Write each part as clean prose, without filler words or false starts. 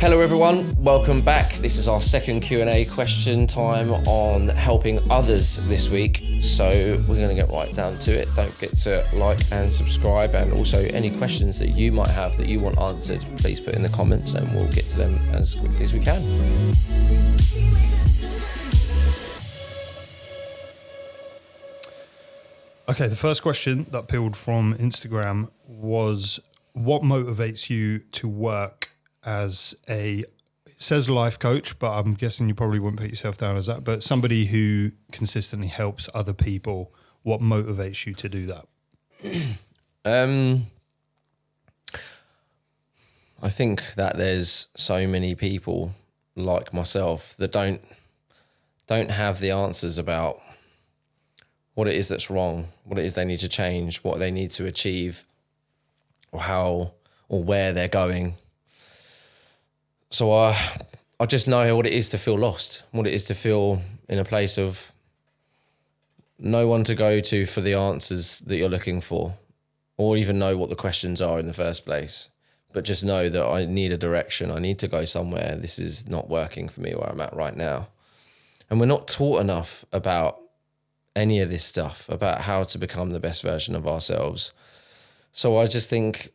Hello everyone, welcome back. This is our second Q&A question time on helping others this week. So we're going to get right down to it. Don't forget to like and subscribe, and also any questions that you might have that you want answered, please put in the comments and we'll get to them as quickly as we can. Okay, the first question that peeled from Instagram was, what motivates you to work as it says life coach, but I'm guessing you probably wouldn't put yourself down as that, but somebody who consistently helps other people. What motivates you to do that? I think that there's so many people like myself that don't have the answers about what it is that's wrong, what it is they need to change, what they need to achieve, or how or where they're going. So I just know what it is to feel lost, what it is to feel in a place of no one to go to for the answers that you're looking for, or even know what the questions are in the first place. But just know that I need a direction. I need to go somewhere. This is not working for me where I'm at right now. And we're not taught enough about any of this stuff, about how to become the best version of ourselves. So I just think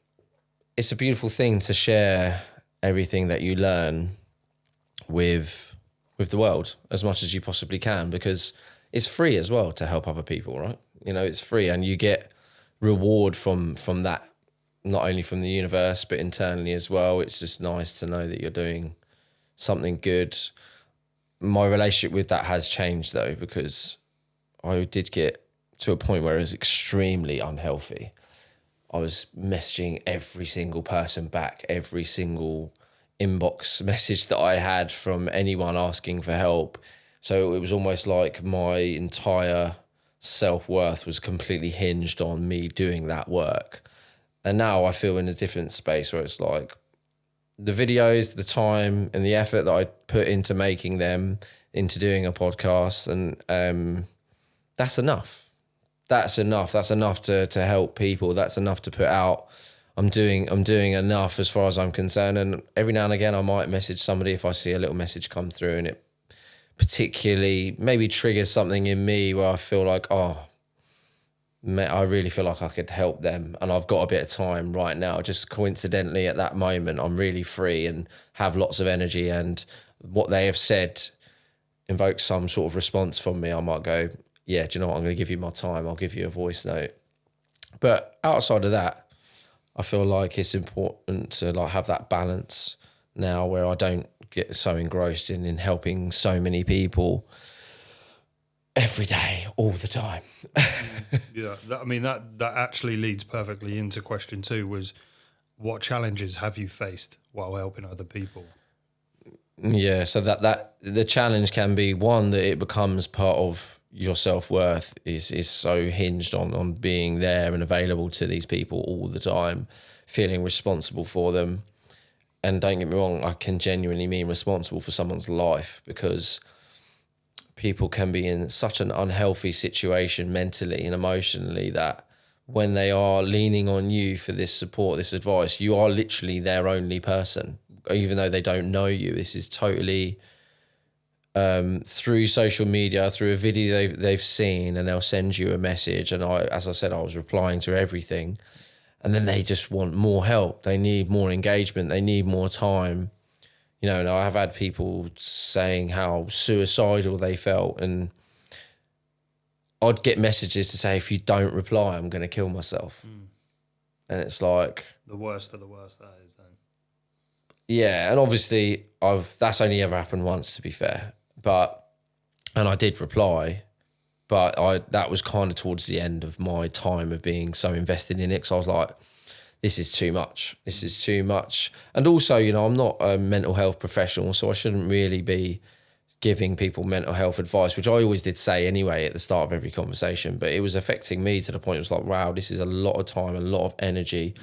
it's a beautiful thing to share everything that you learn with the world as much as you possibly can, because it's free as well to help other people, right? You know, it's free and you get reward from that, not only from the universe, but internally as well. It's just nice to know that you're doing something good. My relationship with that has changed though, because I did get to a point where it was extremely unhealthy. I was messaging every single person back, every single inbox message that I had from anyone asking for help. So it was almost like my entire self-worth was completely hinged on me doing that work. And now I feel in a different space where it's like the videos, the time and the effort that I put into making them, into doing a podcast, and that's enough. That's enough. That's enough to help people. That's enough to put out. I'm doing enough as far as I'm concerned. And every now and again, I might message somebody if I see a little message come through and it particularly maybe triggers something in me where I feel like, I really feel like I could help them. And I've got a bit of time right now. Just coincidentally at that moment, I'm really free and have lots of energy. And what they have said invokes some sort of response from me. I might go, yeah, do you know what? I'm going to give you my time. I'll give you a voice note. But outside of that, I feel like it's important to like have that balance now where I don't get so engrossed in helping so many people every day, all the time. Yeah, that actually leads perfectly into question 2, was what challenges have you faced while helping other people? Yeah, so that the challenge can be one that it becomes part of your self-worth is so hinged on being there and available to these people all the time, feeling responsible for them. And don't get me wrong, I can genuinely mean responsible for someone's life, because people can be in such an unhealthy situation mentally and emotionally that when they are leaning on you for this support, this advice, you are literally their only person, even though they don't know you. This is totally through social media, through a video they've seen, and they'll send you a message. And as I said, I was replying to everything. And then they just want more help. They need more engagement. They need more time. You know, and I have had people saying how suicidal they felt. And I'd get messages to say, if you don't reply, I'm going to kill myself. And it's like... the worst of the worst, that is then. Yeah, and obviously that's only ever happened once, to be fair. And I did reply, but that was kind of towards the end of my time of being so invested in it, because I was like, this is too much. This is too much. And also, you know, I'm not a mental health professional, so I shouldn't really be giving people mental health advice, which I always did say anyway at the start of every conversation, but it was affecting me to the point it was like, wow, this is a lot of time, a lot of energy.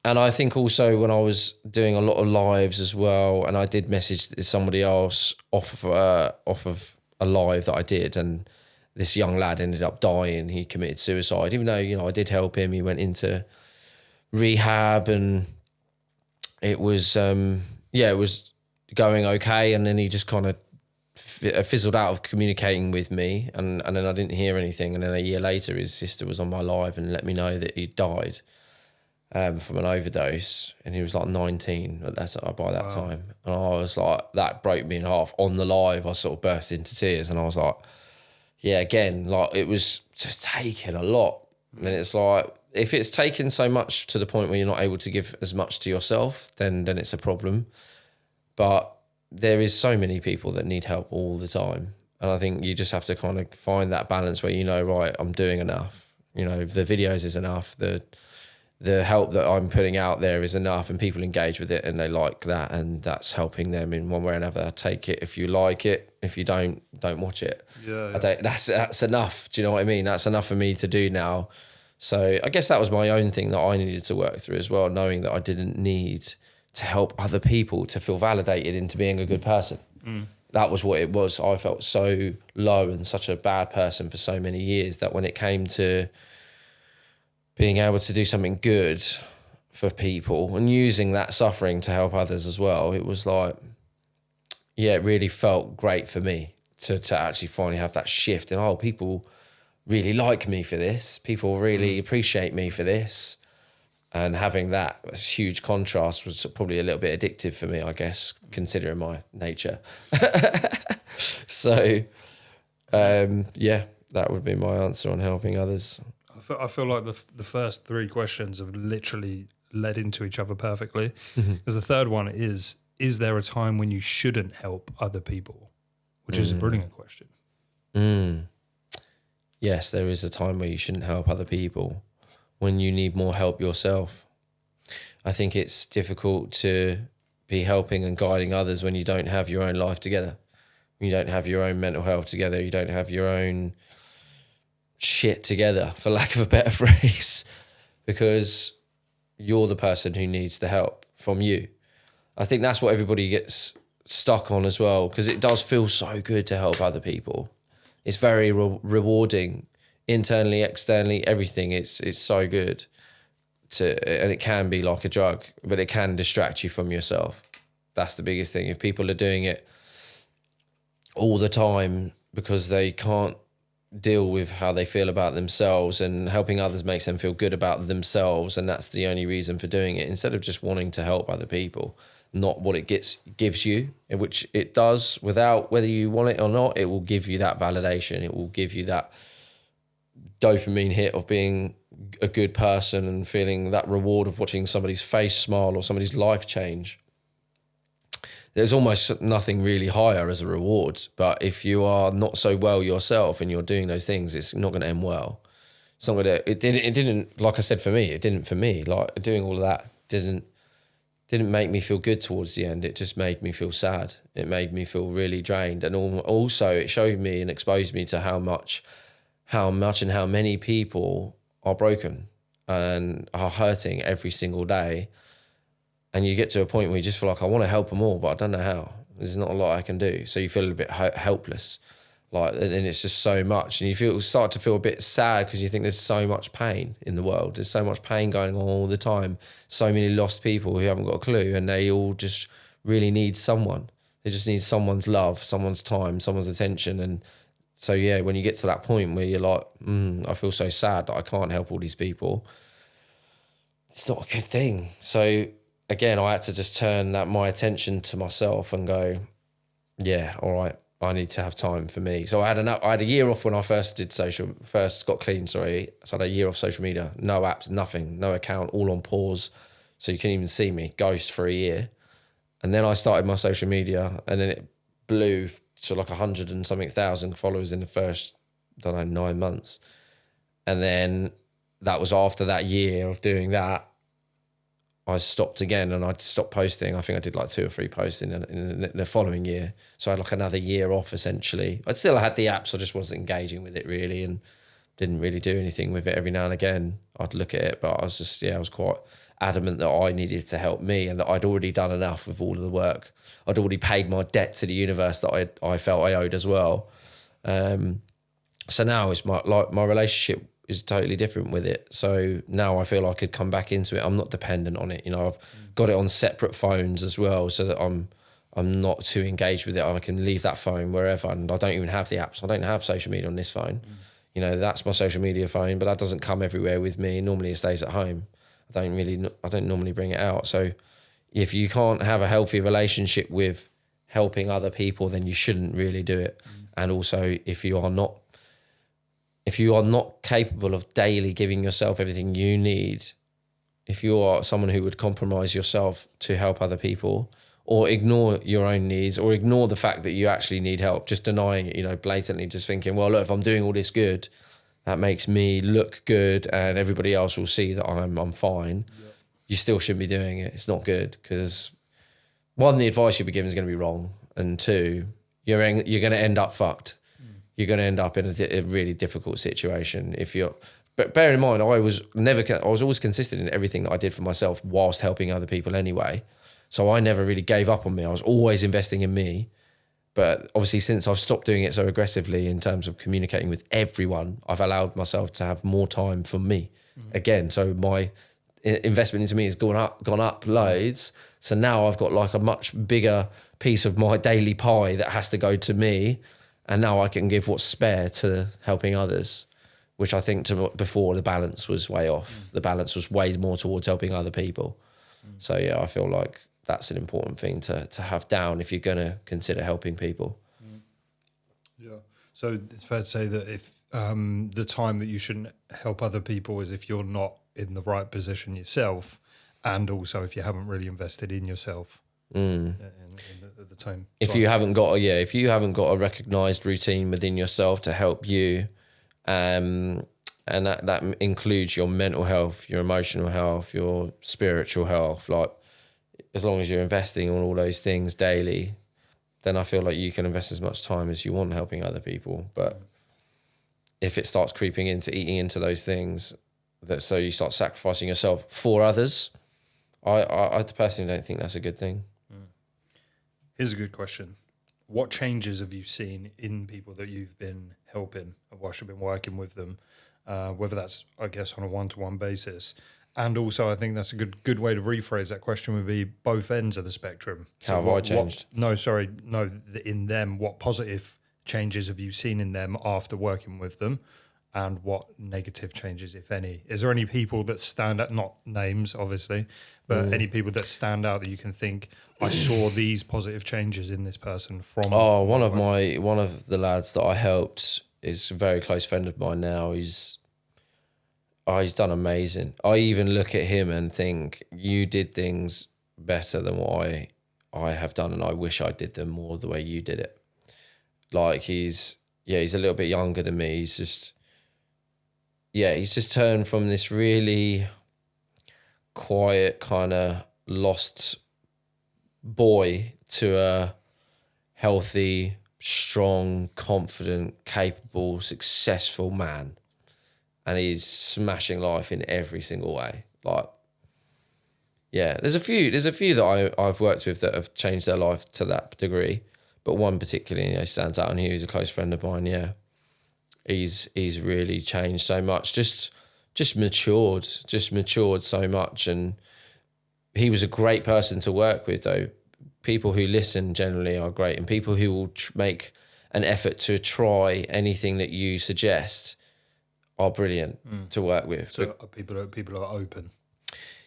And I think also when I was doing a lot of lives as well, and I did message somebody else off of a live that I did, and this young lad ended up dying. He committed suicide, even though, you know, I did help him. He went into rehab and it was, it was going okay. And then he just kind of fizzled out of communicating with me. And then I didn't hear anything. And then a year later, his sister was on my live and let me know that he died from an overdose. And he was like 19 by that time. And I was like, that broke me in half. On the live, I sort of burst into tears. And I was like, yeah, again, like it was just taking a lot. And it's like, if it's taken so much to the point where you're not able to give as much to yourself, then it's a problem. But there is so many people that need help all the time. And I think you just have to kind of find that balance where, you know, right, I'm doing enough. You know, the videos is enough. The help that I'm putting out there is enough, and people engage with it and they like that, and that's helping them in one way or another. Take it if you like it. If you don't watch it. Yeah. That's enough. Do you know what I mean? That's enough for me to do now. So I guess that was my own thing that I needed to work through as well, knowing that I didn't need to help other people to feel validated into being a good person. That was what it was. I felt so low and such a bad person for so many years that when it came to being able to do something good for people and using that suffering to help others as well, it was like, yeah, it really felt great for me to actually finally have that shift. And, people really like me for this. People really appreciate me for this. And having that huge contrast was probably a little bit addictive for me, I guess, considering my nature. So, that would be my answer on helping others. I feel like the first three questions have literally led into each other perfectly. Because the third one is there a time when you shouldn't help other people? Which is a brilliant question. Yes, there is a time where you shouldn't help other people, when you need more help yourself. I think it's difficult to be helping and guiding others when you don't have your own life together. When you don't have your own mental health together, you don't have your own shit together, for lack of a better phrase, because you're the person who needs the help from you. I think that's what everybody gets stuck on as well, because it does feel so good to help other people. It's very rewarding, internally, externally, everything. It's so good and it can be like a drug, but it can distract you from yourself. That's the biggest thing. If people are doing it all the time because they can't deal with how they feel about themselves, and helping others makes them feel good about themselves, and that's the only reason for doing it, instead of just wanting to help other people, not what it gives you, which it does without, whether you want it or not, it will give you that validation. It will give you that dopamine hit of being a good person and feeling that reward of watching somebody's face smile or somebody's life change. There's almost nothing really higher as a reward. But if you are not so well yourself and you're doing those things, it's not going to end well. It's not going to. It didn't. Like I said, for me, it didn't. For me, like doing all of that didn't make me feel good towards the end. It just made me feel sad. It made me feel really drained, and also it showed me and exposed me to how much and how many people are broken and are hurting every single day. And you get to a point where you just feel like, I want to help them all, but I don't know how. There's not a lot I can do. So you feel a bit helpless. And it's just so much. And you start to feel a bit sad because you think there's so much pain in the world. There's so much pain going on all the time. So many lost people who haven't got a clue, and they all just really need someone. They just need someone's love, someone's time, someone's attention. And so, yeah, when you get to that point where you're like, I feel so sad that I can't help all these people, it's not a good thing. So again, I had to just turn my attention to myself and go, yeah, all right, I need to have time for me. So I had a year off when I first got clean, sorry. So I had a year off social media, no apps, nothing, no account, all on pause. So you couldn't even see me, ghost for a year. And then I started my social media, and then it blew to like 100 and something thousand followers in the first, 9 months. And then that was after that year of doing that, I stopped again, and I stopped posting. I think I did like 2 or 3 posts in the following year. So I had like another year off essentially. I still had the apps, I just wasn't engaging with it really, and didn't really do anything with it. Every now and again I'd look at it, but I was quite adamant that I needed to help me, and that I'd already done enough with all of the work. I'd already paid my debt to the universe that I felt I owed as well. So now it's my relationship is totally different with it. So now I feel I could come back into it. I'm not dependent on it. You know, I've got it on separate phones as well, so that I'm not too engaged with it. I can leave that phone wherever, and I don't even have the apps. I don't have social media on this phone. You know, that's my social media phone, but that doesn't come everywhere with me. Normally it stays at home. I don't normally bring it out. So if you can't have a healthy relationship with helping other people, then you shouldn't really do it. And also, if you are not capable of daily giving yourself everything you need, if you are someone who would compromise yourself to help other people, or ignore your own needs, or ignore the fact that you actually need help, just denying it, you know, blatantly just thinking, well, look, if I'm doing all this good, that makes me look good and everybody else will see that I'm fine. Yeah. You still shouldn't be doing it. It's not good, because one, the advice you'll be given is going to be wrong, and two, you're going to end up fucked. You're going to end up in a really difficult situation but bear in mind, I was always consistent in everything that I did for myself whilst helping other people anyway. So I never really gave up on me. I was always investing in me. But obviously, since I've stopped doing it so aggressively in terms of communicating with everyone, I've allowed myself to have more time for me again. So my investment into me has gone up loads. So now I've got like a much bigger piece of my daily pie that has to go to me. And now I can give what's spare to helping others, which I think before the balance was way off. The balance was way more towards helping other people. So yeah, I feel like that's an important thing to have down if you're going to consider helping people. Yeah. So it's fair to say that if the time that you shouldn't help other people is if you're not in the right position yourself, and also if you haven't really invested in yourself at the time. If you haven't got a recognised routine within yourself to help you, and that includes your mental health, your emotional health, your spiritual health, like, as long as you're investing on all those things daily, then I feel like you can invest as much time as you want helping other people. But if it starts creeping into eating into those things, so you start sacrificing yourself for others, I personally don't think that's a good thing. Here's a good question. What changes have you seen in people that you've been helping whilst you've been working with them? Whether that's, I guess, on a one-to-one basis. And also, I think that's a good way to rephrase that question would be both ends of the spectrum. How have I changed? In them, what positive changes have you seen in them after working with them? And what negative changes, if any? Is there any people that stand out, not names, obviously, but any people that stand out that you can think, I saw these positive changes in this person from... Oh, one of the lads that I helped is a very close friend of mine now. He's done amazing. I even look at him and think, you did things better than what I have done, and I wish I did them more the way you did it. Like, he's a little bit younger than me. He's just turned from this really quiet, kind of lost boy to a healthy, strong, confident, capable, successful man. And he's smashing life in every single way. Like, yeah, there's a few that I've worked with that have changed their life to that degree, but one particularly stands out, and he was a close friend of mine. Yeah, he's really changed so much, just matured so much, and he was a great person to work with. Though people who listen generally are great, and people who will make an effort to try anything that you suggest are brilliant to work with. So people are open.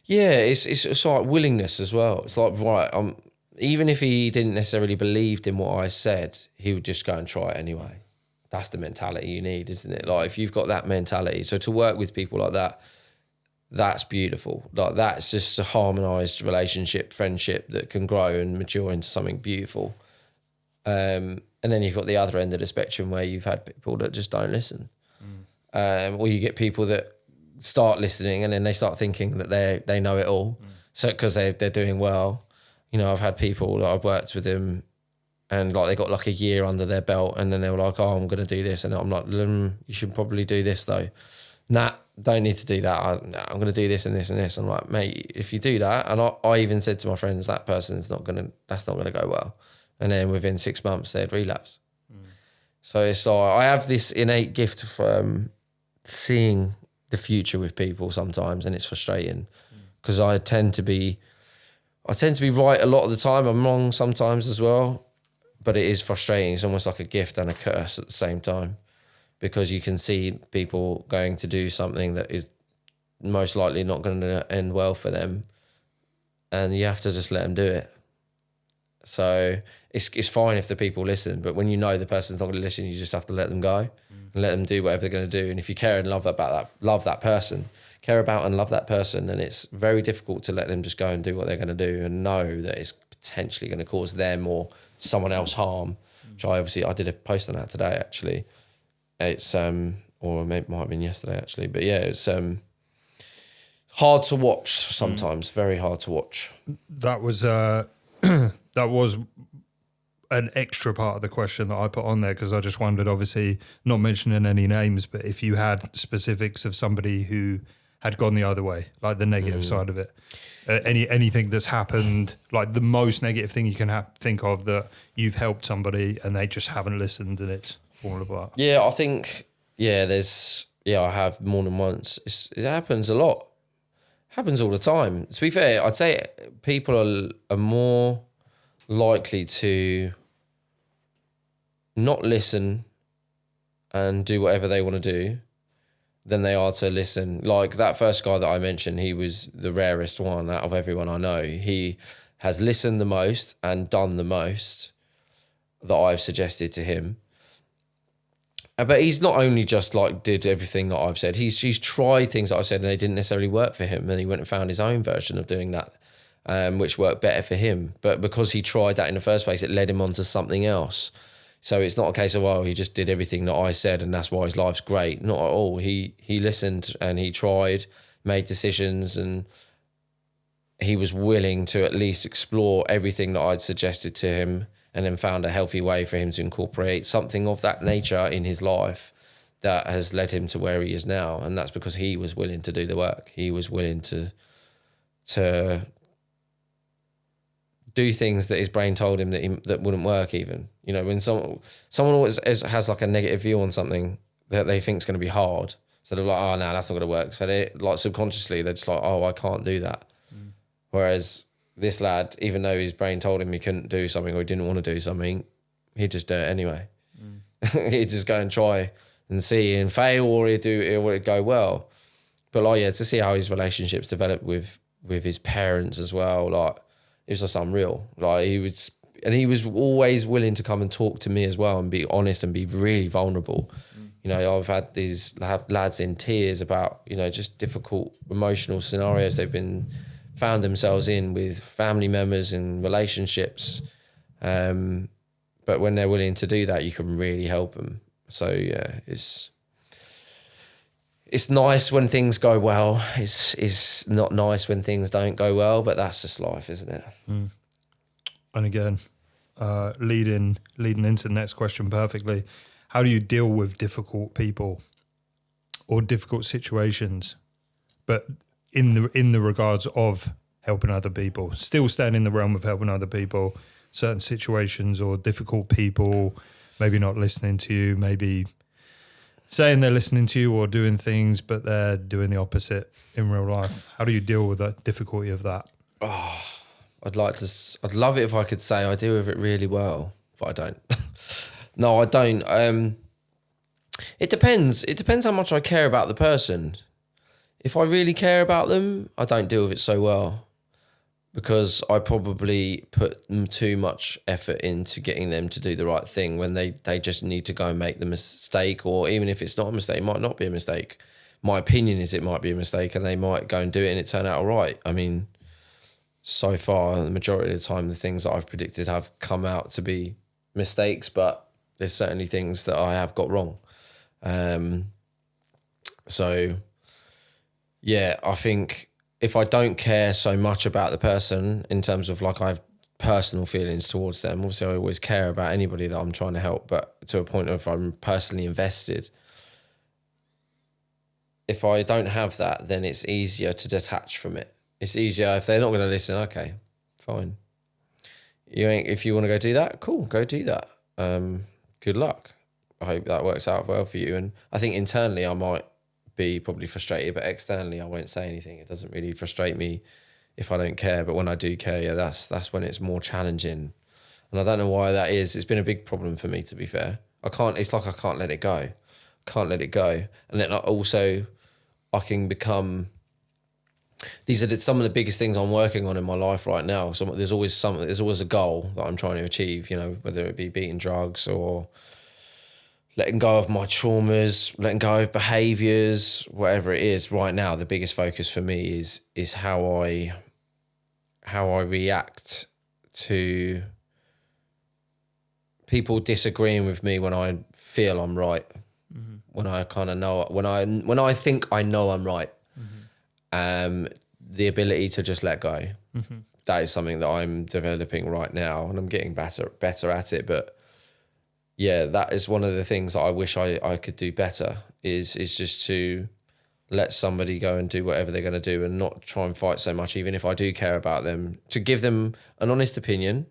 Yeah, it's like willingness as well. It's like, right, even if he didn't necessarily believe in what I said, he would just go and try it anyway. That's the mentality you need, isn't it? Like, if you've got that mentality, so to work with people like that, that's beautiful. Like, that's just a harmonised relationship, friendship that can grow and mature into something beautiful. And then you've got the other end of the spectrum where you've had people that just don't listen. Or you get people that start listening and then they start thinking that they know it all. So because they're doing well. You know, I've had people that I've worked with them and like they got like a year under their belt and then they were like, oh, I'm going to do this. And I'm like, you should probably do this though. Nah, don't need to do that. I'm going to do this and this and this. I'm like, mate, if you do that, and I even said to my friends, that's not going to go well. And then within 6 months they'd relapse. So it's like, I have this innate gift seeing the future with people sometimes, and it's frustrating because I tend to be right a lot of the time. I'm wrong sometimes as well, but it is frustrating. It's almost like a gift and a curse at the same time, because you can see people going to do something that is most likely not going to end well for them, and you have to just let them do it. So it's fine if the people listen, but when you know the person's not going to listen, you just have to let them go and let them do whatever they're going to do. And if you care and love that person, care about and love that person, then it's very difficult to let them just go and do what they're going to do and know that it's potentially going to cause them or someone else harm. Which I did a post on that today actually. It's or maybe it might have been yesterday actually, but yeah, it's hard to watch sometimes, very hard to watch. That was that was an extra part of the question that I put on there, because I just wondered, obviously not mentioning any names, but if you had specifics of somebody who had gone the other way, like the negative side of it, anything that's happened, like the most negative thing you can think of that you've helped somebody and they just haven't listened and it's fallen apart. Yeah, I think, I have more than once. It happens a lot. Happens all the time. To be fair, I'd say people are more likely to not listen and do whatever they want to do than they are to listen. Like that first guy that I mentioned, he was the rarest one out of everyone I know. He has listened the most and done the most that I've suggested to him. But he's not only just like did everything that I've said, he's tried things that I've said and they didn't necessarily work for him. And he went and found his own version of doing that, which worked better for him. But because he tried that in the first place, it led him on to something else. So it's not a case of, he just did everything that I said and that's why his life's great. Not at all. He listened and he tried, made decisions, and he was willing to at least explore everything that I'd suggested to him, and then found a healthy way for him to incorporate something of that nature in his life that has led him to where he is now. And that's because he was willing to do the work. He was willing to do things that his brain told him that wouldn't work even. You know, when someone always has like a negative view on something that they think is going to be hard, so they're like, oh, no, that's not going to work. So they, like, subconsciously, they're just like, oh, I can't do that. Whereas this lad, even though his brain told him he couldn't do something or he didn't want to do something, he'd just do it anyway. He'd just go and try and see and fail, or it'd go well. But to see how his relationships developed with his parents as well, like, it was just unreal. Like, he was always willing to come and talk to me as well and be honest and be really vulnerable. You know, I've had these lads in tears about, just difficult emotional scenarios they've found themselves in with family members and relationships. But when they're willing to do that, you can really help them. So yeah, it's nice when things go well. It's not nice when things don't go well, but that's just life, isn't it? And again, leading into the next question perfectly, how do you deal with difficult people or difficult situations, but in the regards of helping other people, still staying in the realm of helping other people, certain situations or difficult people, maybe not listening to you, maybe saying they're listening to you or doing things, but they're doing the opposite in real life? How do you deal with that difficulty of that? I'd love it if I could say I deal with it really well, but I don't. No, I don't. It depends. It depends how much I care about the person. If I really care about them, I don't deal with it so well, because I probably put too much effort into getting them to do the right thing when they just need to go and make the mistake, or even if it's not a mistake, it might not be a mistake. My opinion is it might be a mistake and they might go and do it and it turn out all right. I mean, so far, the majority of the time, the things that I've predicted have come out to be mistakes, but there's certainly things that I have got wrong. So yeah, I think if I don't care so much about the person in terms of like I have personal feelings towards them, obviously I always care about anybody that I'm trying to help, but to a point of I'm personally invested. If I don't have that, then it's easier to detach from it. It's easier if they're not going to listen. Okay, fine. If you want to go do that, cool, go do that. Good luck. I hope that works out well for you. And I think internally I might be probably frustrated, but externally I won't say anything. It doesn't really frustrate me if I don't care. But when I do care, yeah, that's when it's more challenging. And I don't know why that is. It's been a big problem for me, to be fair. It's like I can't let it go. Can't let it go. And then also I can become, these are some of the biggest things I'm working on in my life right now. So there's always a goal that I'm trying to achieve, you know, whether it be beating drugs or letting go of my traumas, letting go of behaviors, whatever it is. Right now, the biggest focus for me is how I react to people disagreeing with me when I feel I'm right, when I kind of know, when I think I know I'm right. The ability to just let go. That is something that I'm developing right now, and I'm getting better at it. But yeah, that is one of the things that I wish I could do better is just to let somebody go and do whatever they're going to do and not try and fight so much, even if I do care about them, to give them an honest opinion,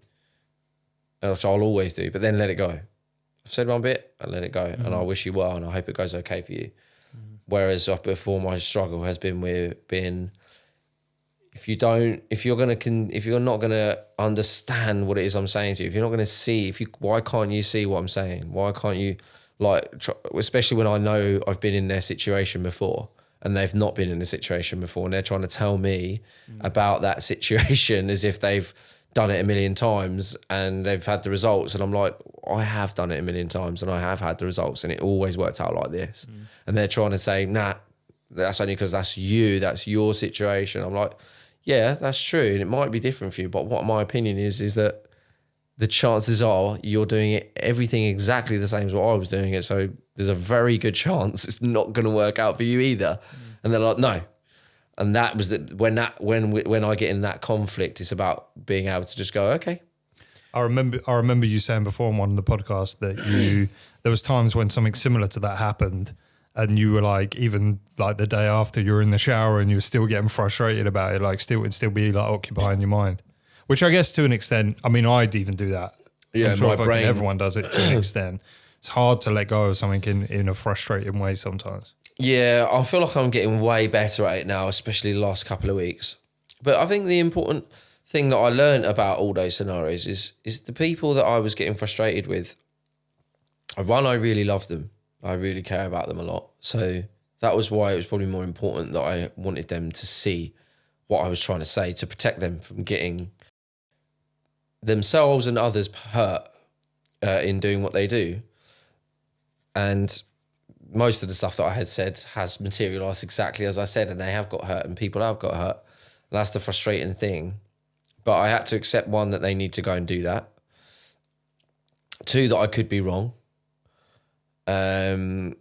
which I'll always do, but then let it go. I've said one bit and let it go. And I wish you well, and I hope it goes okay for you. Whereas before, my struggle has been if you're not gonna understand what it is I'm saying to you, if you're not gonna see, why can't you see what I'm saying? Why can't you, especially when I know I've been in their situation before and they've not been in the situation before, and they're trying to tell me about that situation as if they've done it a million times and they've had the results. And I'm like, I have done it a million times and I have had the results, and it always worked out like this. And they're trying to say, nah, that's only because that's your situation. I'm like, yeah, that's true. And it might be different for you. But what my opinion is that the chances are you're doing everything exactly the same as what I was doing it. So there's a very good chance it's not going to work out for you either. And they're like, no. And that was when I get in that conflict, it's about being able to just go, okay. I remember you saying before on one of the podcasts that there was times when something similar to that happened, and you were like, even like the day after, you're in the shower and you're still getting frustrated about it, like it'd still be like occupying your mind. Which I guess to an extent, I mean, I'd even do that. Yeah, I'm sure my brain. everyone does it to an extent. It's hard to let go of something in a frustrating way sometimes. Yeah, I feel like I'm getting way better at it now, especially the last couple of weeks. But I think the important thing that I learned about all those scenarios is the people that I was getting frustrated with. One, I really love them. I really care about them a lot. So that was why it was probably more important that I wanted them to see what I was trying to say, to protect them from getting themselves and others hurt in doing what they do. And most of the stuff that I had said has materialised exactly as I said, and they have got hurt and people have got hurt. And that's the frustrating thing. But I had to accept, one, that they need to go and do that. Two, that I could be wrong. And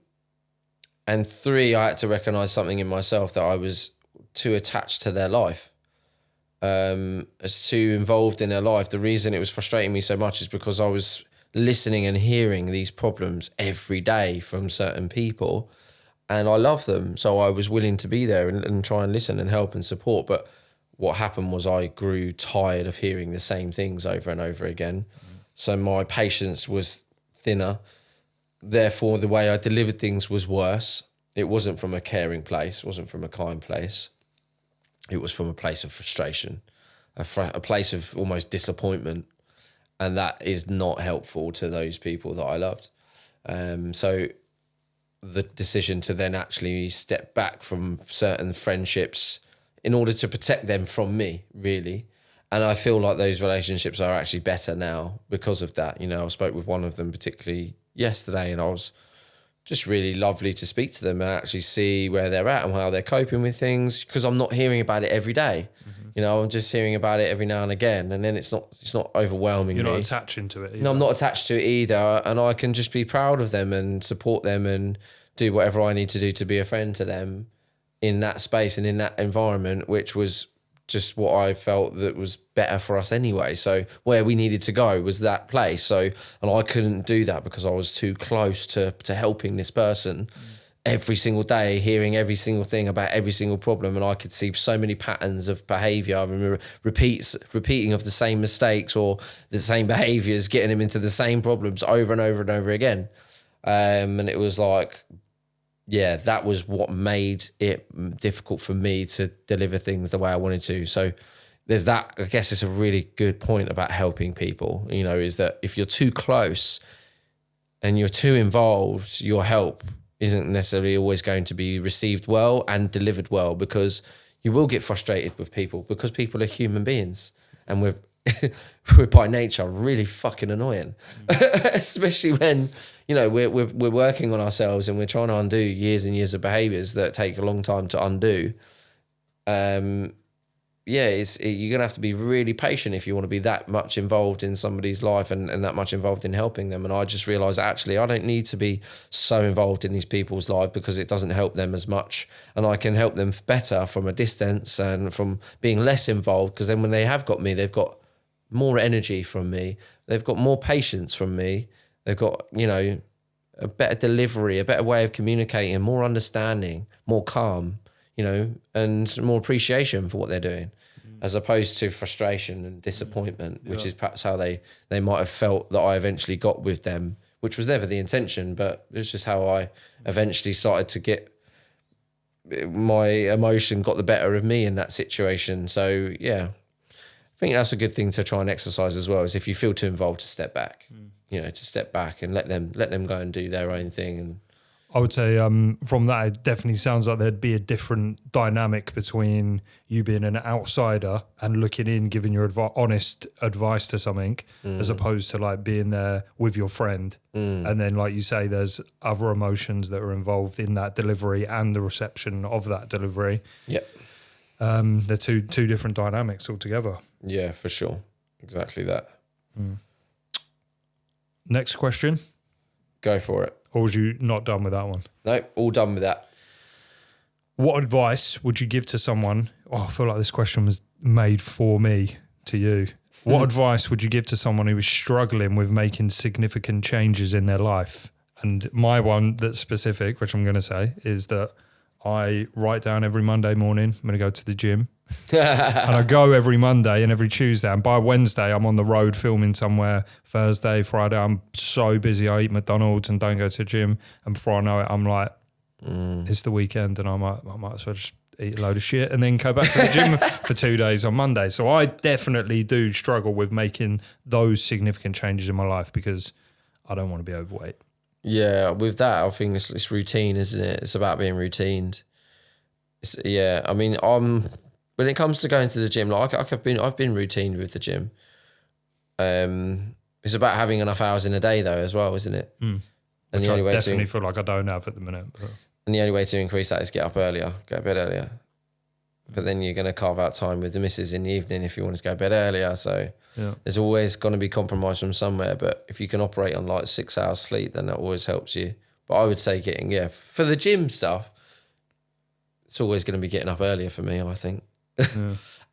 three, I had to recognise something in myself, that I was too attached to their life, as too involved in their life. The reason it was frustrating me so much is because I was listening and hearing these problems every day from certain people, and I love them. So I was willing to be there and try and listen and help and support. But what happened was I grew tired of hearing the same things over and over again. So my patience was thinner. Therefore, the way I delivered things was worse. It wasn't from a caring place, it wasn't from a kind place. It was from a place of frustration, a place of almost disappointment. And that is not helpful to those people that I loved. So the decision to then actually step back from certain friendships in order to protect them from me, really. And I feel like those relationships are actually better now because of that. You know, I spoke with one of them particularly yesterday, and I was just really lovely to speak to them and actually see where they're at and how they're coping with things, because I'm not hearing about it every day. You know, I'm just hearing about it every now and again, and then it's not overwhelming me. You're not attaching to it either. No, I'm not attached to it either, and I can just be proud of them and support them and do whatever I need to do to be a friend to them in that space and in that environment, which was just what I felt that was better for us anyway. So where we needed to go was that place. So, and I couldn't do that because I was too close to helping this person every single day, hearing every single thing about every single problem. And I could see so many patterns of behaviour. I remember repeating of the same mistakes or the same behaviours, getting them into the same problems over and over and over again. And it was like, yeah, that was what made it difficult for me to deliver things the way I wanted to. So there's that. I guess it's a really good point about helping people, you know, is that if you're too close and you're too involved, your help isn't necessarily always going to be received well and delivered well, because you will get frustrated with people, because people are human beings and we're we're by nature really fucking annoying, especially when, you know, we're working on ourselves and we're trying to undo years and years of behaviors that take a long time to undo. Yeah, you're going to have to be really patient if you want to be that much involved in somebody's life and that much involved in helping them. And I just realised, actually, I don't need to be so involved in these people's life, because it doesn't help them as much. And I can help them better from a distance and from being less involved, because then when they have got me, they've got more energy from me. They've got more patience from me. They've got, you know, a better delivery, a better way of communicating, more understanding, more calm, you know, and more appreciation for what they're doing, as opposed to frustration and disappointment, which is perhaps how they might have felt that I eventually got with them, which was never the intention, but it's just how I eventually started to get, my emotion got the better of me in that situation. So yeah, I think that's a good thing to try and exercise as well, is if you feel too involved, to step back, you know, to step back and let them go and do their own thing. And I would say from that, it definitely sounds like there'd be a different dynamic between you being an outsider and looking in, giving your honest advice to something, as opposed to like being there with your friend. And then, like you say, there's other emotions that are involved in that delivery and the reception of that delivery. yeah. They're two different dynamics altogether. Yeah, for sure. Exactly that. Next question. Go for it. Or was you not done with that one? No, all done with that. What advice would you give to someone? Oh, I feel like this question was made for me, to you. What advice would you give to someone who is struggling with making significant changes in their life? And my one that's specific, which I'm going to say, is that I write down every Monday morning, I'm going to go to the gym. And I go every Monday and every Tuesday. And by Wednesday, I'm on the road filming somewhere. Thursday, Friday, I'm so busy. I eat McDonald's and don't go to the gym. And before I know it, I'm like, it's the weekend and I might as well just eat a load of shit and then go back to the gym for 2 days on Monday. So I definitely do struggle with making those significant changes in my life, because I don't want to be overweight. Yeah, with that, I think it's routine, isn't it? It's about being routined. I mean, when it comes to going to the gym, like I've been routine with the gym. It's about having enough hours in a day, though, as well, isn't it? And Which the only way definitely feel like I don't have at the minute. But. And the only way to increase that is get up earlier, go to bed earlier. But then you're going to carve out time with the missus in the evening if you want to go to bed earlier. So there's always going to be compromise from somewhere. But if you can operate on like 6 hours sleep, then that always helps you. But I would say for the gym stuff, it's always going to be getting up earlier for me, I think.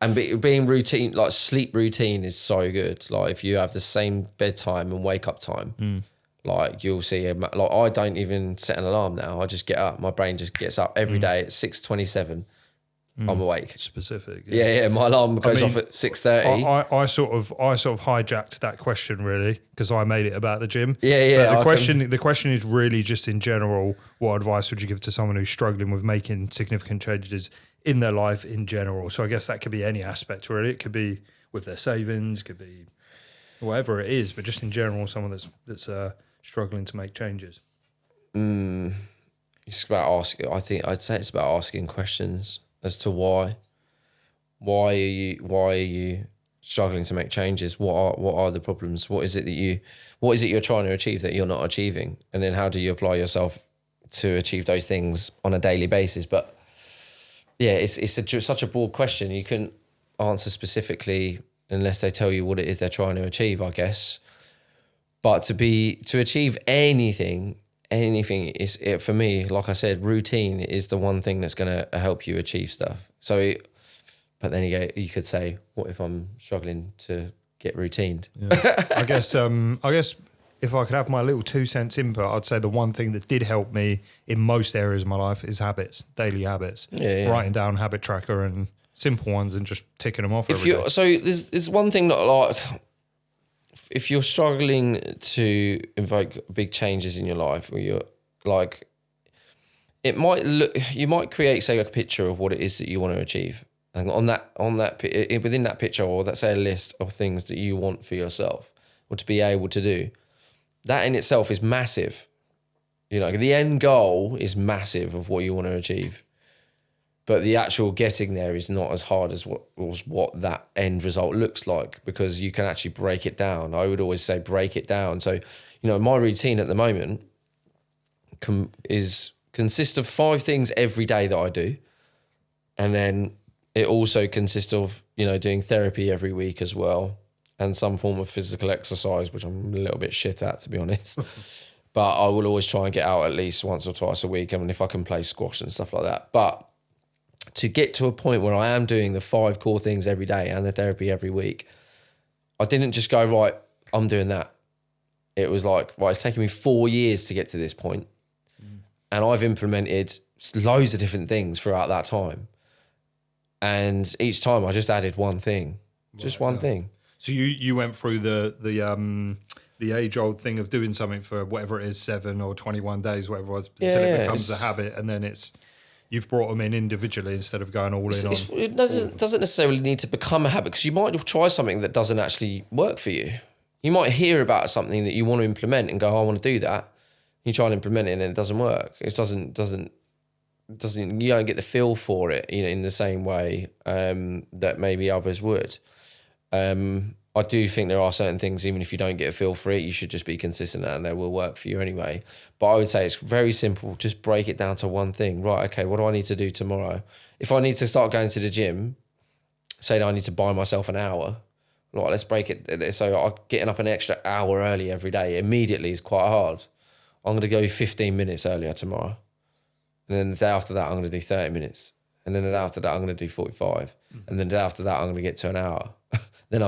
And being routine, like sleep routine is so good. Like if you have the same bedtime and wake up time, like you'll see, like I don't even set an alarm now. I just get up. My brain just gets up every day at 6:27. I'm awake. Specific. Yeah. My alarm goes off at 6:30. I sort of hijacked that question really, because I made it about the gym. Yeah. But the question is really just in general, what advice would you give to someone who's struggling with making significant changes in their life in general? So I guess that could be any aspect really. It could be with their savings, could be whatever it is, but just in general, someone that's struggling to make changes. It's about asking. I think I'd say it's about asking questions as to why are you struggling to make changes? What are the problems? What is it you're trying to achieve that you're not achieving? And then how do you apply yourself to achieve those things on a daily basis? But yeah, it's such a broad question. You couldn't answer specifically unless they tell you what it is they're trying to achieve, I guess. But to achieve anything is it for me. Like I said, routine is the one thing that's going to help you achieve stuff. So, but then you could say, what if I'm struggling to get routined? Yeah. I guess if I could have my little 2 cents input, I'd say the one thing that did help me in most areas of my life is habits, daily habits. Yeah. Writing down habit tracker and simple ones and just ticking them off every day. So there's one thing that like, if you're struggling to invoke big changes in your life, or you're like, it might look, you might create, say, a picture of what it is that you want to achieve. And within that picture, or let's say a list of things that you want for yourself or to be able to do, that in itself is massive. You know, the end goal is massive of what you want to achieve. But the actual getting there is not as hard as what that end result looks like, because you can actually break it down. I would always say break it down. So, my routine at the moment consists of 5 things every day that I do. And then it also consists of, doing therapy every week as well, and some form of physical exercise, which I'm a little bit shit at, to be honest. But I will always try and get out at least once or twice a week. I mean, if I can play squash and stuff like that. But to get to a point where I am doing the 5 core things every day and the therapy every week, I didn't just go, right, I'm doing that. It was like, right, it's taken me 4 years to get to this point. And I've implemented loads of different things throughout that time. And each time I just added one thing, just one thing. So you went through the age-old thing of doing something for whatever it is, 7 or 21 days, whatever it was, until it becomes a habit, and then you've brought them in individually instead of going all in on. It doesn't necessarily need to become a habit, because you might try something that doesn't actually work for you. You might hear about something that you want to implement and go, I want to do that. You try and implement it and it doesn't work. It doesn't. You don't get the feel for it, in the same way that maybe others would. I do think there are certain things, even if you don't get a feel for it, you should just be consistent and they will work for you anyway. But I would say it's very simple. Just break it down to one thing. Right, okay, what do I need to do tomorrow? If I need to start going to the gym, say that I need to buy myself an hour, right, let's break it. So getting up an extra hour early every day immediately is quite hard. I'm going to go 15 minutes earlier tomorrow. And then the day after that, I'm going to do 30 minutes. And then the day after that, I'm going to do 45. And then the day after that, I'm going to get to an hour. Then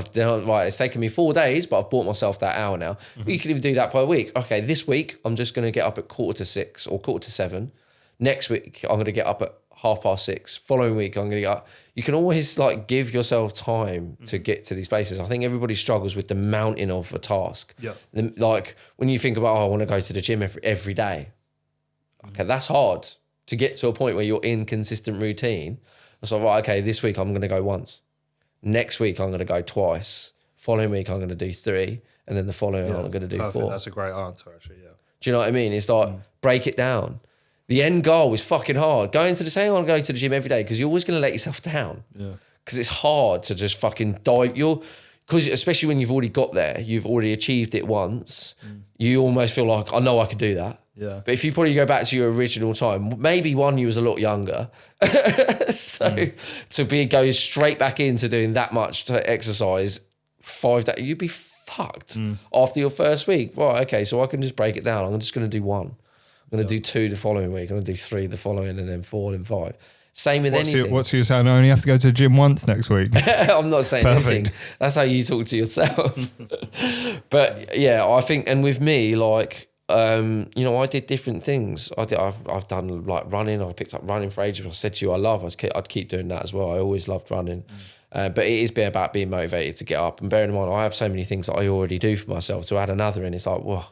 right, it's taken me 4 days, but I've bought myself that hour now. Mm-hmm. You can even do that per week. Okay, this week, I'm just going to get up at 6:15 or 7:15. Next week, I'm going to get up at 6:30. Following week, I'm going to get up. You can always give yourself time to get to these places. I think everybody struggles with the mountain of a task. Yeah. When you think about, I want to go to the gym every day. Okay, that's hard to get to a point where you're in consistent routine. So, right, okay, this week I'm going to go once. Next week I'm going to go twice. Following week I'm going to do 3. And then the following I'm going to do 4. That's a great answer, actually, yeah. Do you know what I mean? It's break it down. The end goal is fucking hard. I want to go to the gym every day, because you're always going to let yourself down. Yeah. Because it's hard to just fucking dive. Because especially when you've already got there, you've already achieved it once, you almost feel like, I know I could do that. Yeah. But if you probably go back to your original time, maybe you was a lot younger. So to go straight back into doing that much exercise 5 days, you'd be fucked after your first week. Right, okay, so I can just break it down. I'm just going to do 1. I'm going to do 2 the following week. I'm going to do 3 the following, and then 4 and 5. Same with anything. What's your saying? I only have to go to the gym once next week. I'm not saying anything. That's how you talk to yourself. But yeah, I think, and with me, I did different things. I've done running. I picked up running for ages. I said to you, I'd keep doing that as well. I always loved running. But it is about being motivated to get up. And bearing in mind, I have so many things that I already do for myself. To add another in, it's like, whoa,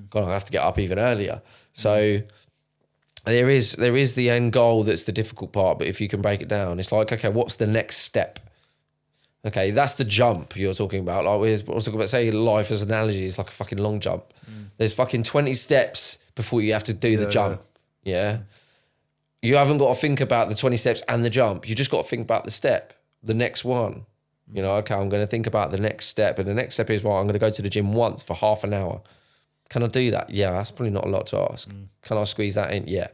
God, I have to get up even earlier. So there is the end goal that's the difficult part. But if you can break it down, it's like, okay, what's the next step? Okay, that's the jump you're talking about. I was talking about, say, life as an analogy is like a fucking long jump. There's fucking 20 steps before you have to do the jump. Yeah. You haven't got to think about the 20 steps and the jump. You just got to think about the step, the next one. Okay, I'm going to think about the next step. And the next step is, I'm going to go to the gym once for half an hour. Can I do that? Yeah, that's probably not a lot to ask. Can I squeeze that in? Yeah.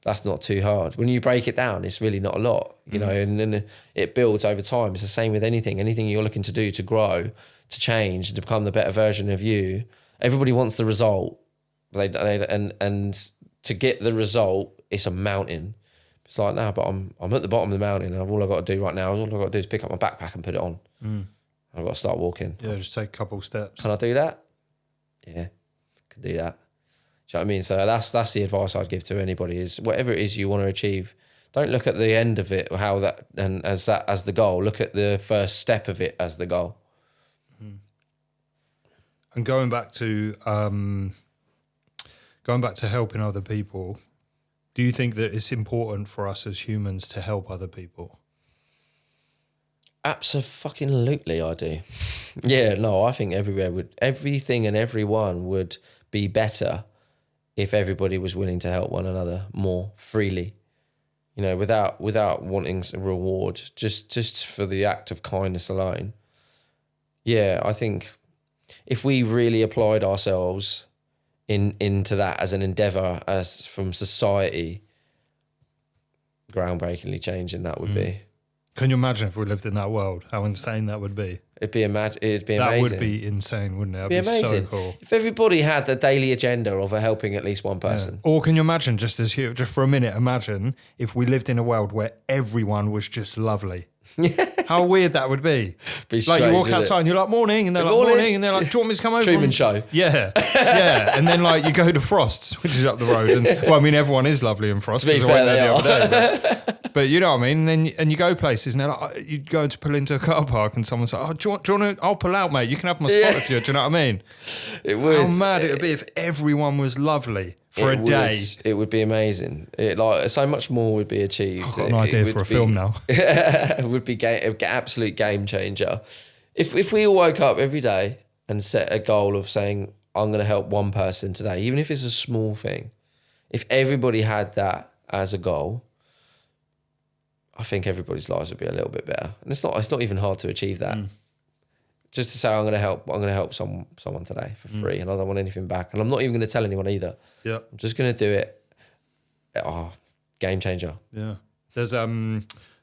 That's not too hard. When you break it down, it's really not a lot, and then it builds over time. It's the same with anything you're looking to do, to grow, to change, to become the better version of you. Everybody wants the result, and to get the result, it's a mountain. It's like, no, but I'm at the bottom of the mountain, and all I've got to do right now is pick up my backpack and put it on. I've got to start walking. Yeah, just take a couple steps. Can I do that? Yeah, can do that. Do you know what I mean? So that's the advice I'd give to anybody, is whatever it is you want to achieve, don't look at the end of it, how that, and as the goal. Look at the first step of it as the goal. And going back to helping other people, Do you think that it's important for us as humans to help other people? Absolutely, I do. Yeah, no, I think everything and everyone would be better if everybody was willing to help one another more freely. You know, without wanting a reward, just for the act of kindness alone. Yeah, I think if we really applied ourselves into that as an endeavour, as from society, groundbreakingly changing that would be. Can you imagine if we lived in that world? How insane that would be. It'd be amazing. That would be insane, wouldn't it? It'd Be amazing. So cool. If everybody had the daily agenda of helping at least one person. Yeah. Or can you imagine, just for a minute, imagine if we lived in a world where everyone was just lovely. How weird that would be. Be like you walk strange, outside and you're like, morning, and they're like, morning, and they're like, do you want me to come over? Truman Show. Yeah, yeah. And then like you go to Frost's, which is up the road, and well, I mean everyone is lovely in Frost. To be fair, they are. But you know what I mean? And you go places and they're like, you go to pull into a car park and someone's like, oh, do you want to, I'll pull out, mate. You can have my spot if you, do you know what I mean? It would. How mad it would be if everyone was lovely for a day. It would be amazing. So much more would be achieved. I've got an idea for a film now. It would be an absolute game changer. If we all woke up every day and set a goal of saying, I'm going to help one person today, even if it's a small thing. If everybody had that as a goal, I think everybody's lives would be a little bit better. And it's not even hard to achieve that. Just to say I'm going to help someone today for free, and I don't want anything back, and I'm not even going to tell anyone either. Yeah, I'm just going to do it. Oh, game changer. Yeah. There's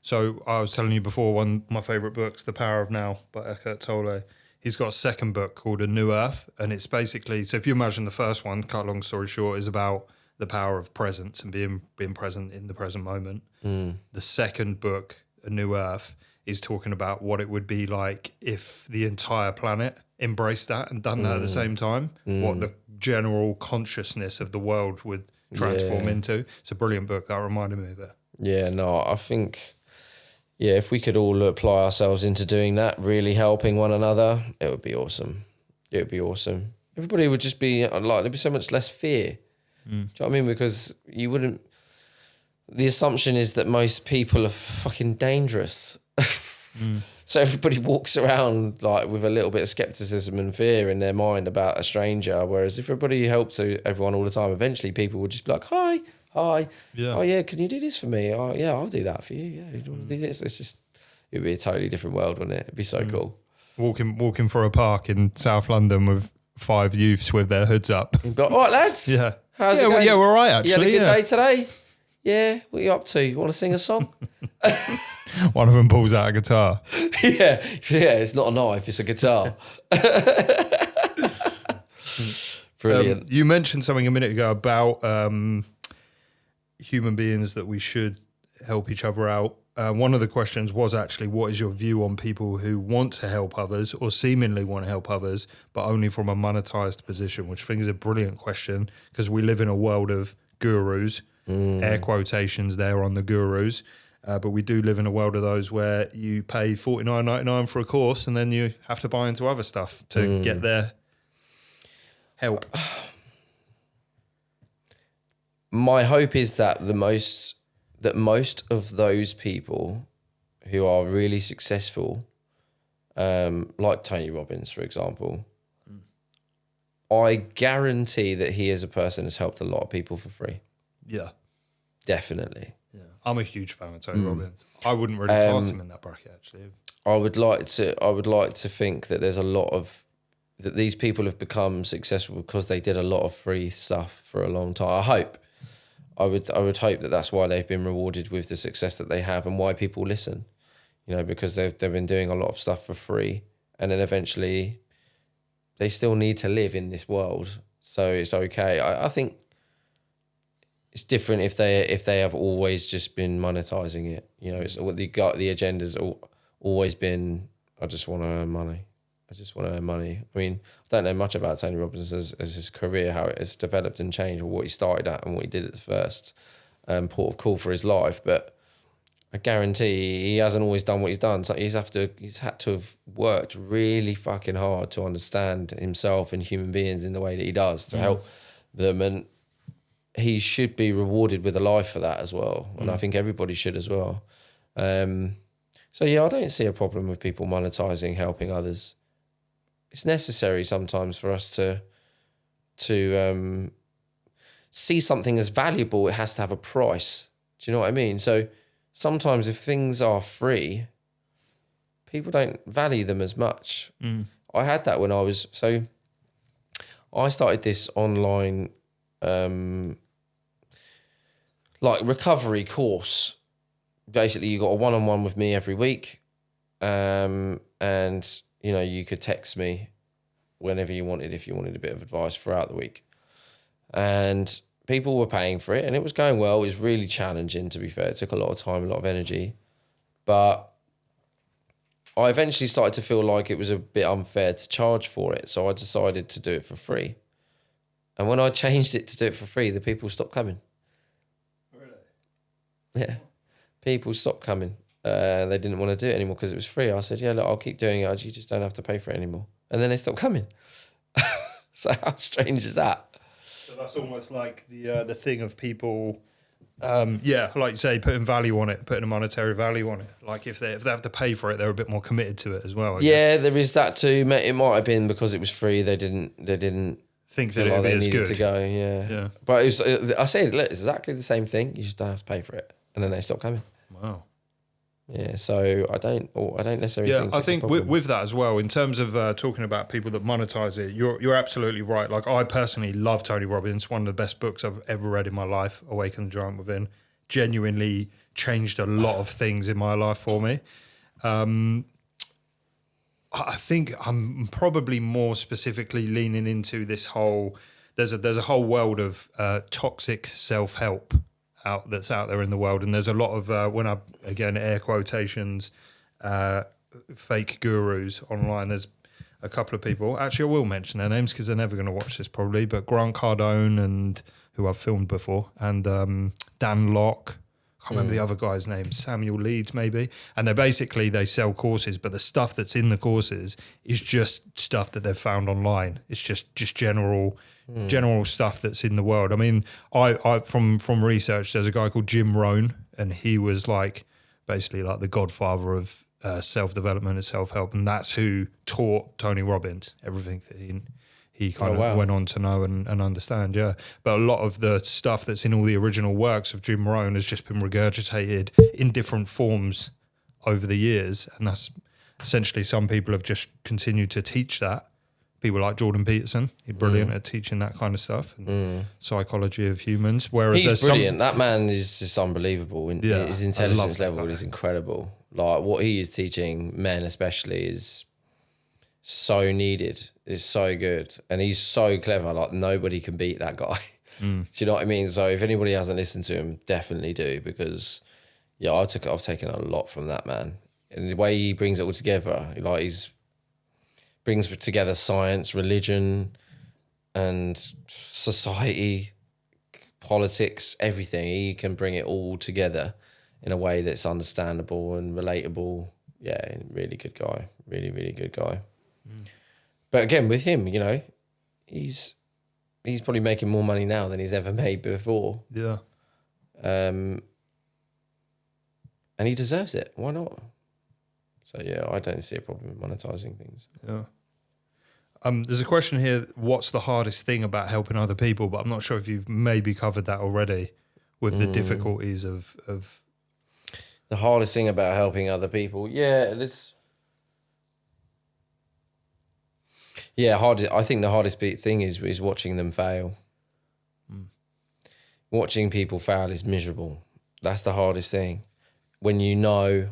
so I was telling you before, one of my favourite books, The Power of Now by Eckhart Tolle. He's got a second book called A New Earth, and it's basically, so if you imagine the first one, cut a long story short, is about the power of presence and being present in the present moment. The second book, A New Earth, is talking about what it would be like if the entire planet embraced that and done that at the same time, what the general consciousness of the world would transform into. It's a brilliant book. That reminded me of it. Yeah, no, I think, if we could all apply ourselves into doing that, really helping one another, it would be awesome. It would be awesome. Everybody would just be like, there'd be so much less fear. Do you know what I mean? Because you wouldn't, the assumption is that most people are fucking dangerous. So everybody walks around like with a little bit of skepticism and fear in their mind about a stranger. Whereas if everybody helped everyone all the time, eventually people would just be like, hi. Yeah. Oh yeah, can you do this for me? Oh yeah, I'll do that for you. Yeah, you want to do this? It'd be a totally different world, wouldn't it? It'd be so cool. Walking for a park in South London with 5 youths with their hoods up. You've got, all right, lads. Yeah. How's it going? Yeah, we're all right, actually. You had a good day today? Yeah. What are you up to? You want to sing a song? One of them pulls out a guitar. Yeah. It's not a knife, it's a guitar. Brilliant. You mentioned something a minute ago about human beings that we should help each other out. One of the questions was actually, what is your view on people who want to help others or seemingly want to help others, but only from a monetized position, which I think is a brilliant question because we live in a world of gurus, air quotations there on the gurus. But we do live in a world of those where you pay $49.99 for a course and then you have to buy into other stuff to get their help. My hope is that most of those people who are really successful, like Tony Robbins, for example, I guarantee that he as a person has helped a lot of people for free. Yeah. Definitely. Yeah. I'm a huge fan of Tony Robbins. I wouldn't really class him in that bracket, actually. I would like to think that there's a lot of that these people have become successful because they did a lot of free stuff for a long time. I would hope that that's why they've been rewarded with the success that they have and why people listen. You know, because they've been doing a lot of stuff for free, and then eventually they still need to live in this world. So it's okay. I think it's different if they have always just been monetizing it. You know, it's what the agenda's always been, I just want to earn money. I mean, I don't know much about Tony Robbins as his career, how it has developed and changed, or what he started at and what he did at the first port of call for his life. But I guarantee he hasn't always done what he's done. So he's had to have worked really fucking hard to understand himself and human beings in the way that he does to help them. And he should be rewarded with a life for that as well. And I think everybody should as well. So yeah, I don't see a problem with people monetizing, helping others. It's necessary sometimes for us to see something as valuable. It has to have a price. Do you know what I mean? So sometimes if things are free, people don't value them as much. I had that when I started this online like recovery course. Basically, you got a one-on-one with me every week, and you know, you could text me whenever you wanted if you wanted a bit of advice throughout the week. And people were paying for it, and it was going well. It was really challenging, to be fair. It took a lot of time, a lot of energy, but I eventually started to feel like it was a bit unfair to charge for it, so I decided to do it for free. And when I changed it to do it for free, the people stopped coming. Really? Yeah. People stopped coming. They didn't want to do it anymore because it was free. I said, yeah, look, I'll keep doing it. You just don't have to pay for it anymore. And then they stopped coming. So how strange is that? So that's almost like the thing of people, like you say, putting value on it, putting a monetary value on it. Like if they have to pay for it, they're a bit more committed to it as well. I guess. There is that too. It might have been because it was free. They didn't think that it they is needed good to go. Yeah. But it was, I said, look, it's exactly the same thing. You just don't have to pay for it. And then they stopped coming. Wow. Yeah, so I don't necessarily think. Yeah, I think with that as well, in terms of talking about people that monetize it, you're absolutely right. Like I personally love Tony Robbins. One of the best books I've ever read in my life. Awaken the Giant Within genuinely changed a lot of things in my life for me. I think I'm probably more specifically leaning into this whole. There's a whole world of toxic self-help that's out there in the world, and there's a lot of again air quotations, fake gurus online. There's a couple of people. Actually, I will mention their names because they're never going to watch this probably. But Grant Cardone, and who I've filmed before, and Dan Locke. I can't remember the other guy's name, Samuel Leeds maybe. And they sell courses, but the stuff that's in the courses is just stuff that they've found online. It's just general stuff that's in the world. I mean, I from research, there's a guy called Jim Rohn, and he was like basically like the godfather of self-development and self-help, and that's who taught Tony Robbins everything that he kind of went on to know and understand, yeah. But a lot of the stuff that's in all the original works of Jim Rohn has just been regurgitated in different forms over the years, and that's essentially some people have just continued to teach that. People like Jordan Peterson, he's brilliant at teaching that kind of stuff and psychology of humans. Whereas he's brilliant. That man is just unbelievable. Yeah, his intelligence level is incredible. Like what he is teaching men especially is so needed. Is so good, and he's so clever. Like nobody can beat that guy. Do you know what I mean? So if anybody hasn't listened to him, definitely do, because I've taken a lot from that man, and the way he brings it all together, like brings together science, religion, and society, politics, everything. He can bring it all together in a way that's understandable and relatable. Yeah, really good guy. Really, really good guy. But again, with him, he's probably making more money now than he's ever made before. Yeah. And he deserves it. Why not? So, yeah, I don't see a problem with monetizing things. Yeah. There's a question here, what's the hardest thing about helping other people? But I'm not sure if you've maybe covered that already with the difficulties of... The hardest thing about helping other people? Yeah, I think the hardest thing is watching them fail. Watching people fail is miserable. That's the hardest thing. When you know,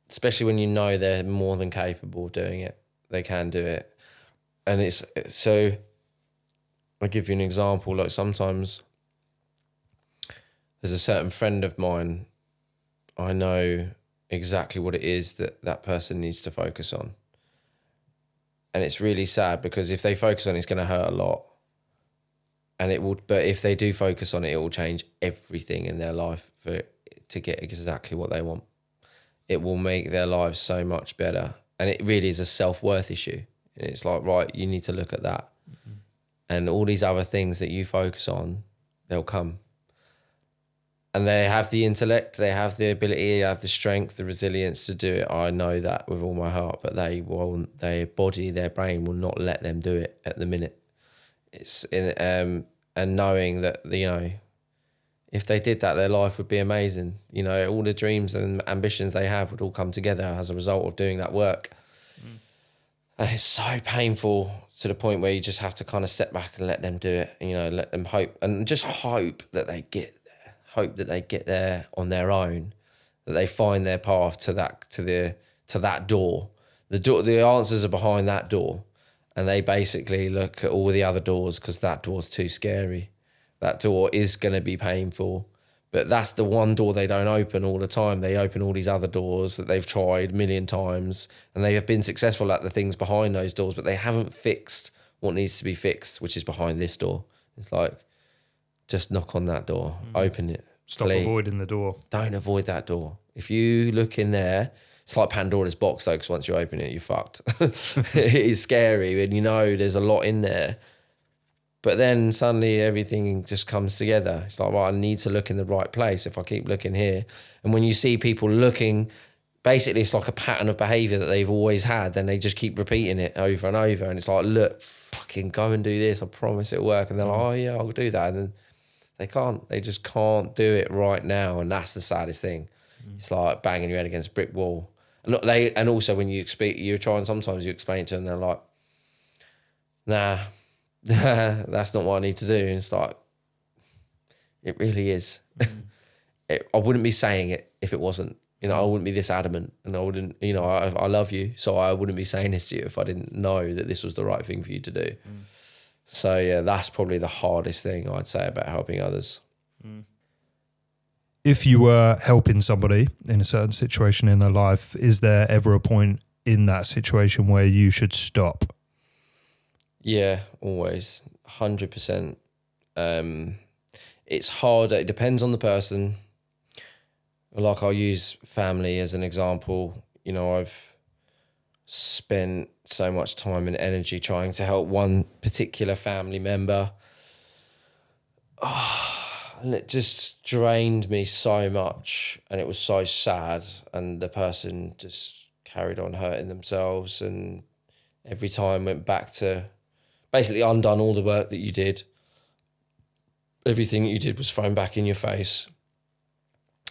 especially when you know they're more than capable of doing it, they can do it. And so, I'll give you an example. Like sometimes there's a certain friend of mine, I know exactly what it is that person needs to focus on. And it's really sad because if they focus on it, it's going to hurt a lot. But if they do focus on it, it will change everything in their life to get exactly what they want. It will make their lives so much better. And it really is a self-worth issue. And it's like, right, you need to look at that. And all these other things that you focus on they'll come. And they have the intellect, they have the ability, they have the strength, the resilience to do it. I know that with all my heart, but their body, their brain will not let them do it at the minute. It's in, and knowing that, you know, if they did that, their life would be amazing. You know, all the dreams and ambitions they have would all come together as a result of doing that work. And it's so painful to the point where you just have to kind of step back and let them do it. You know, let them hope and just hope that they get there. Hope that they get there on their own, that they find their path to that door. The answers are behind that door, and they basically look at all the other doors because that door's too scary. That door is going to be painful, but that's the one door they don't open all the time. They open all these other doors that they've tried a million times, and they have been successful at the things behind those doors, but they haven't fixed what needs to be fixed, which is behind this door. It's like, just knock on that door, open it. Stop avoiding the door. Don't avoid that door. If you look in there, it's like Pandora's box though, because once you open it, you're fucked. It is scary, and you know there's a lot in there. But then suddenly everything just comes together. It's like, well, I need to look in the right place if I keep looking here. And when you see people looking, basically it's like a pattern of behaviour that they've always had, then they just keep repeating it over and over. And it's like, look, fucking go and do this. I promise it'll work. And they're like, oh yeah, I'll do that. And then they can't. They just can't do it right now. And that's the saddest thing. It's like banging your head against a brick wall. And also when you're trying, sometimes you explain it to them, they're like, nah, that's not what I need to do. And it's like, it really is. I wouldn't be saying it if it wasn't. You know, I wouldn't be this adamant, and I wouldn't, you know, I love you, so I wouldn't be saying this to you if I didn't know that this was the right thing for you to do. So yeah, that's probably the hardest thing I'd say about helping others. If you were helping somebody in a certain situation in their life, is there ever a point in that situation where you should stop? Yeah, always, 100%. It's harder. It depends on the person. Like, I'll use family as an example. You know, I've spent so much time and energy trying to help one particular family member. And it just drained me so much, and it was so sad, and the person just carried on hurting themselves, and every time went back to basically undone all the work that you did. Everything that you did was thrown back in your face.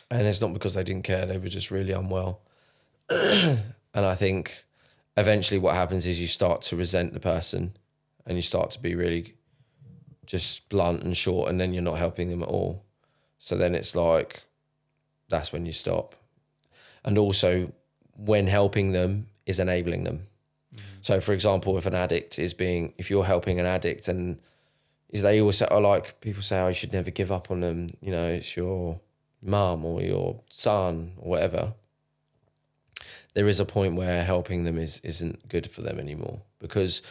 And it's not because they didn't care, they were just really unwell. And I think eventually what happens is you start to resent the person, and you start to be really just blunt and short, and then you're not helping them at all. So then it's like, that's when you stop. And also, when helping them is enabling them. So for example, if an addict if you're helping an addict, and they always say, people say, you should never give up on them. You know, it's your mum or your son or whatever. There is a point where helping them isn't good for them anymore, because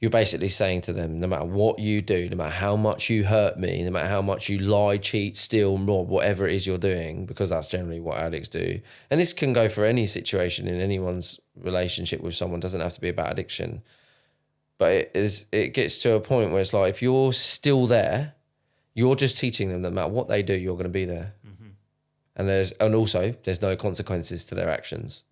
you're basically saying to them, no matter what you do, no matter how much you hurt me, no matter how much you lie, cheat, steal, rob, whatever it is you're doing, because that's generally what addicts do. And this can go for any situation in anyone's relationship with someone. It doesn't have to be about addiction. But it gets to a point where it's like, if you're still there, you're just teaching them that no matter what they do, you're going to be there. And also there's no consequences to their actions.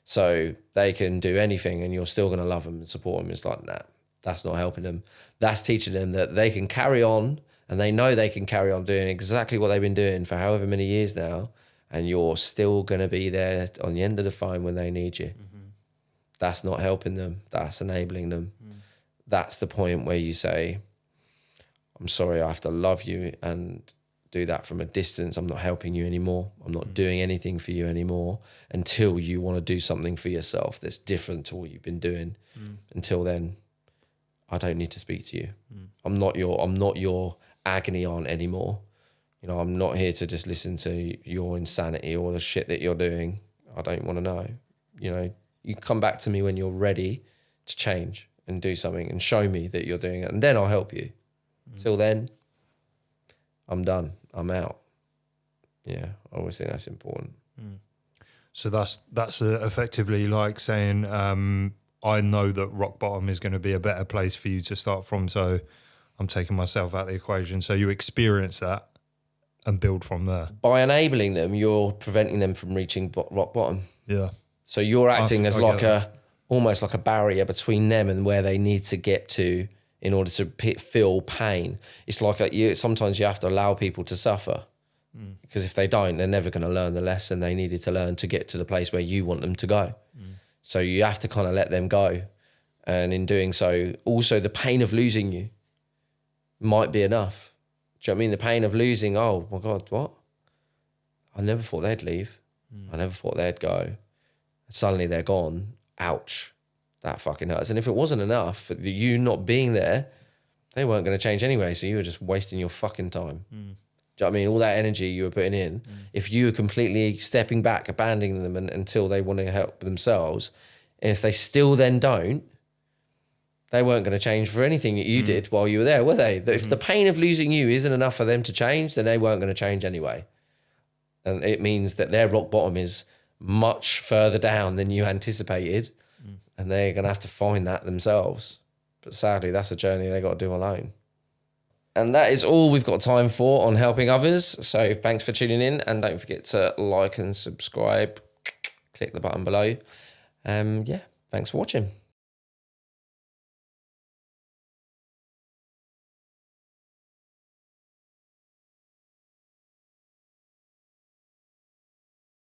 So they can do anything and you're still going to love them and support them. It's like, nah, that's not helping them. That's teaching them that they can carry on, and they know they can carry on doing exactly what they've been doing for however many years now, and you're still going to be there on the end of the phone when they need you. That's not helping them. That's enabling them. That's the point where you say, I'm sorry, I have to love you and do that from a distance. I'm not helping you anymore. I'm not doing anything for you anymore until you want to do something for yourself that's different to what you've been doing. Until then, I don't need to speak to you. I'm not your agony aunt anymore. You know, I'm not here to just listen to your insanity or the shit that you're doing. I don't want to know. You know, you come back to me when you're ready to change and do something and show me that you're doing it, and then I'll help you. Till then, I'm done. I'm out. Yeah, I always think that's important. So that's effectively like saying, I know that rock bottom is going to be a better place for you to start from. So I'm taking myself out of the equation. So you experience that and build from there. By enabling them, you're preventing them from reaching rock bottom. Yeah. So you're acting as I like get almost like a barrier between them and where they need to get to in order to feel pain. It's like sometimes you have to allow people to suffer, because if they don't, they're never going to learn the lesson they needed to learn to get to the place where you want them to go. So you have to kind of let them go. And in doing so, also the pain of losing you might be enough. Do you know what I mean? The pain of losing, oh my God, what? I never thought they'd leave. I never thought they'd go. Suddenly they're gone. Ouch. That fucking hurts. And if it wasn't enough, you not being there, they weren't going to change anyway. So you were just wasting your fucking time. Do you know what I mean? All that energy you were putting in, if you were completely stepping back, abandoning them until they want to help themselves, and if they still then don't, they weren't going to change for anything that you did while you were there, were they? If the pain of losing you isn't enough for them to change, then they weren't going to change anyway. And it means that their rock bottom is much further down than you anticipated, and they're going to have to find that themselves. But sadly, that's a journey they got to do alone. And that is all we've got time for on helping others. So thanks for tuning in, and don't forget to like and subscribe. Click the button below. Thanks for watching.